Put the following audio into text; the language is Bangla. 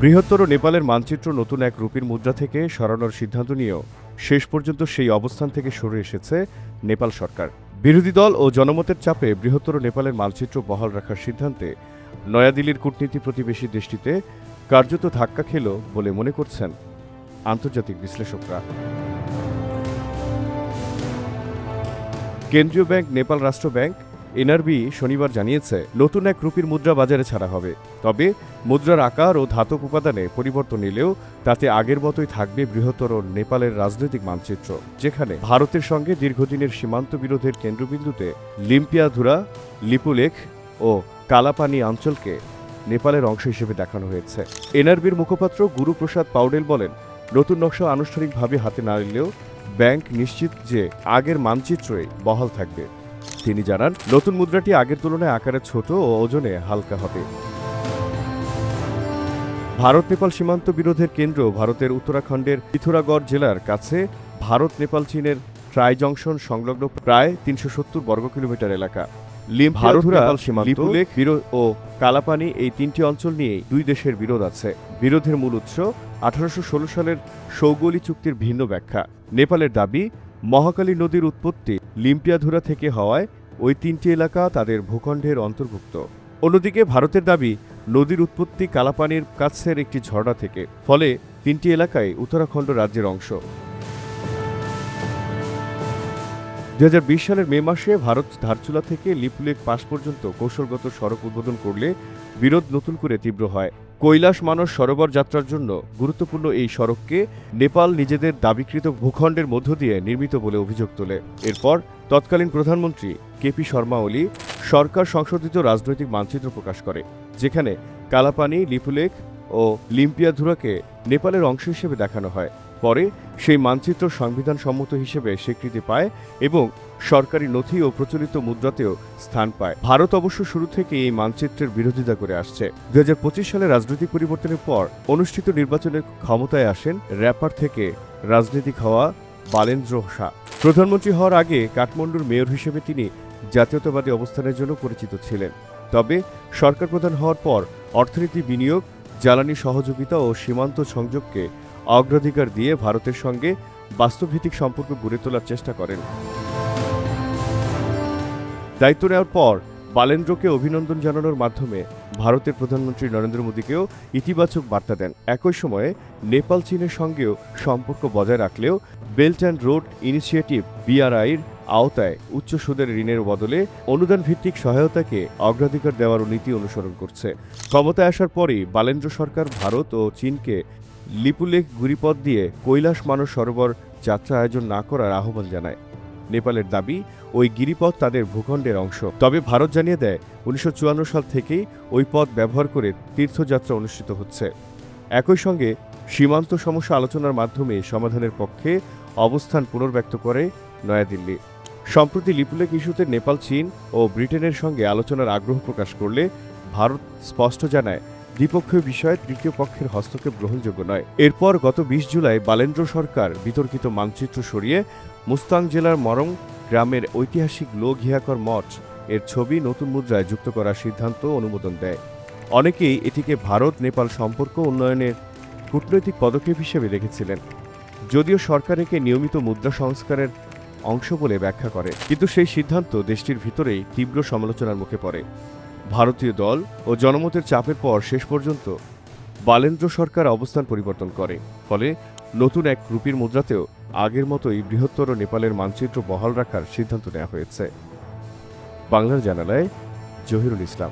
বৃহত্তর নেপালের মানচিত্র নতুন এক রুপির মুদ্রা থেকে সরানোর সিদ্ধান্ত নিয়েও শেষ পর্যন্ত সেই অবস্থান থেকে সরে এসেছে নেপাল সরকার। বিরোধী দল ও জনমতের চাপে বৃহত্তর নেপালের মানচিত্র বহাল রাখার সিদ্ধান্তে নয়াদিল্লির কূটনীতি প্রতিবেশী দেশটিতে কার্যত ধাক্কা খেল বলে মনে করছেন আন্তর্জাতিক বিশ্লেষকরা। কেন্দ্রীয় ব্যাংক নেপাল রাষ্ট্র ব্যাংক এনআরবি শনিবার জানিয়েছে, নতুন এক রুপির মুদ্রা বাজারে ছাড়া হবে। তবে মুদ্রার আকার ও ধাতব উপাদানে পরিবর্তন এলেও তাতে আগের মতোই থাকবে বৃহত্তর নেপালের রাজনৈতিক মানচিত্র, যেখানে ভারতের সঙ্গে দীর্ঘদিনের সীমান্ত বিরোধের কেন্দ্রবিন্দুতে লিম্পিয়াধুরা, লিপুলেখ ও কালাপানি অঞ্চলকে নেপালের অংশ হিসেবে দেখানো হয়েছে। এনআরবির মুখপাত্র গুরুপ্রসাদ পাউডেল বলেন, নতুন নকশা আনুষ্ঠানিকভাবে হাতে না নিলেও ব্যাংক নিশ্চিত যে আগের মানচিত্রই বহাল থাকবে। তিনি জানান, নতুন মুদ্রাটি আগের তুলনায় আকারে ছোট ও ওজনে হালকা হবে। ভারত নেপাল সীমান্ত বিরোধের কেন্দ্র ভারতের উত্তরাখণ্ডের পিথোরাগড় জেলার কাছে ভারত নেপাল চীনের ট্রাই জংশন সংলগ্ন প্রায় ৩৭০ বর্গ কিলোমিটার এলাকা। লিপুলেখ ও কালাপানি এই তিনটি অঞ্চল নিয়েই দুই দেশের বিরোধ আছে। বিরোধের মূল উৎস ১৮১৬ সালের সৌগলি চুক্তির ভিন্ন ব্যাখ্যা। নেপালের দাবি, মহাকালী নদীর উৎপত্তি লিম্পিয়াধুরা থেকে হওয়ায় ওই তিনটি এলাকা তাদের ভূখণ্ডের অন্তর্ভুক্ত। অন্যদিকে ভারতের দাবি, নদীর উৎপত্তি কালাপানির কাছের একটি ঝর্ণা থেকে, ফলে তিনটি এলাকাই উত্তরাখণ্ড রাজ্যের অংশ। ২০২০ সালের মে মাসে ভারত ধারচুলা থেকে লিপুলেখ পাস পর্যন্ত কৌশলগত সড়ক উদ্বোধন করলে বিরোধ নতুন করে তীব্র হয়। কৈলাস মানস সরোবর যাত্রার জন্য গুরুত্বপূর্ণ এই সড়ককে নেপাল নিজেদের দাবিকৃত ভূখণ্ডের মধ্য দিয়ে নির্মিত বলে অভিযোগ তোলে। এরপর তৎকালীন প্রধানমন্ত্রী কেপি শর্মা ওলি সরকার সংশোধিত রাজনৈতিক মানচিত্র প্রকাশ করে, যেখানে কালাপানি, লিপুলেখ ও লিম্পিয়াধুরাকে নেপালের অংশ হিসেবে দেখানো হয়। পরে সেই মানচিত্র সংবিধান সম্মত হিসেবে স্বীকৃতি পায় এবং সরকারি নথি ও প্রচলিত মুদ্রাতেও স্থান পায়। ভারত অবশ্য শুরু থেকে এই মানচিত্রের বিরোধিতা করে আসছে। ২০২৫ সালে রাজনৈতিক পরিবর্তনের পর অনুষ্ঠিত নির্বাচনে ক্ষমতায় আসেন র্যাপার থেকে রাজনীতিক হওয়া বালেন্দ্র শাহ। প্রধানমন্ত্রী হওয়ার আগে কাঠমান্ডুর মেয়র হিসেবে তিনি জাতীয়তাবাদী অবস্থানের জন্য পরিচিত ছিলেন। তবে সরকার প্রধান হওয়ার পর অর্থনীতি, বিনিয়োগ, জ্বালানি সহযোগিতা ও সীমান্ত সংযোগকে অগ্রাধিকার দিয়ে ভারতের সঙ্গে বাস্তবভিত্তিক সম্পর্ক গড়ে তোলার চেষ্টা করেন। দায়িত্ব নেওয়ার পর বালেন্দ্রকে অভিনন্দন জানানোর মাধ্যমে ভারতের প্রধানমন্ত্রী নরেন্দ্র মোদীকেও ইতিবাচক বার্তা দেন। একই সময়ে নেপাল চীনের সঙ্গেও সম্পর্ক বজায় রাখলেও বেল্ট অ্যান্ড রোড ইনিশিয়েটিভ BRI-র আওতায় উচ্চ সুদের ঋণের বদলে অনুদান ভিত্তিক সহায়তাকে অগ্রাধিকার দেওয়ার নীতি অনুসরণ করছে। ক্ষমতায় আসার পরই বালেন্দ্র সরকার ভারত ও চীনকে লিপুলেখ গিরিপথ দিয়ে কৈলাস মানস সরোবর যাত্রা আয়োজন না করার আহ্বান জানায়। নেপালের দাবি, ওই গিরিপথ তাদের ভূখণ্ডের অংশ। তবে ভারত জানিয়ে দেয়, ১৯৫৪ সাল থেকেই ওই পথ ব্যবহার করে তীর্থযাত্রা অনুষ্ঠিত হচ্ছে। একই সঙ্গে সীমান্ত সমস্যা আলোচনার মাধ্যমে সমাধানের পক্ষে অবস্থান পুনর্ব্যক্ত করে নয়াদিল্লি। সম্প্রতি লিপুলেখ ইস্যুতে নেপাল, চীন ও ব্রিটেনের সঙ্গে আলোচনার আগ্রহ প্রকাশ করলে ভারত স্পষ্ট জানায়, দ্বিপক্ষীয় বিষয়ে তৃতীয় পক্ষের হস্তক্ষেপ গ্রহণযোগ্য নয়। এরপর গত ২০ জুলাই বালেন্দ্র সরকার বিতর্কিত মানচিত্র সরিয়ে মুস্তাং জেলার মরং গ্রামের ঐতিহাসিক লো ঘিয়াকর মঠ এর ছবি নতুন মুদ্রায় যুক্ত করার সিদ্ধান্ত অনুমোদন দেয়। অনেকেই এটিকে ভারত নেপাল সম্পর্ক উন্নয়নের কূটনৈতিক পদক্ষেপ হিসেবে দেখেছিলেন, যদিও সরকার একে নিয়মিত মুদ্রা সংস্কারের অংশ বলে ব্যাখ্যা করে। কিন্তু সেই সিদ্ধান্ত দেশটির ভিতরেই তীব্র সমালোচনার মুখে পড়ে। ভারতীয় দল ও জনমতের চাপের পর শেষ পর্যন্ত বালেন্দ্র সরকার অবস্থান পরিবর্তন করে। ফলে নতুন এক রুপির মুদ্রাতেও আগের মতোই বৃহত্তর নেপালের মানচিত্র বহাল রাখার সিদ্ধান্ত নেওয়া হয়েছে। বাংলার জানালায় জহিরুল ইসলাম।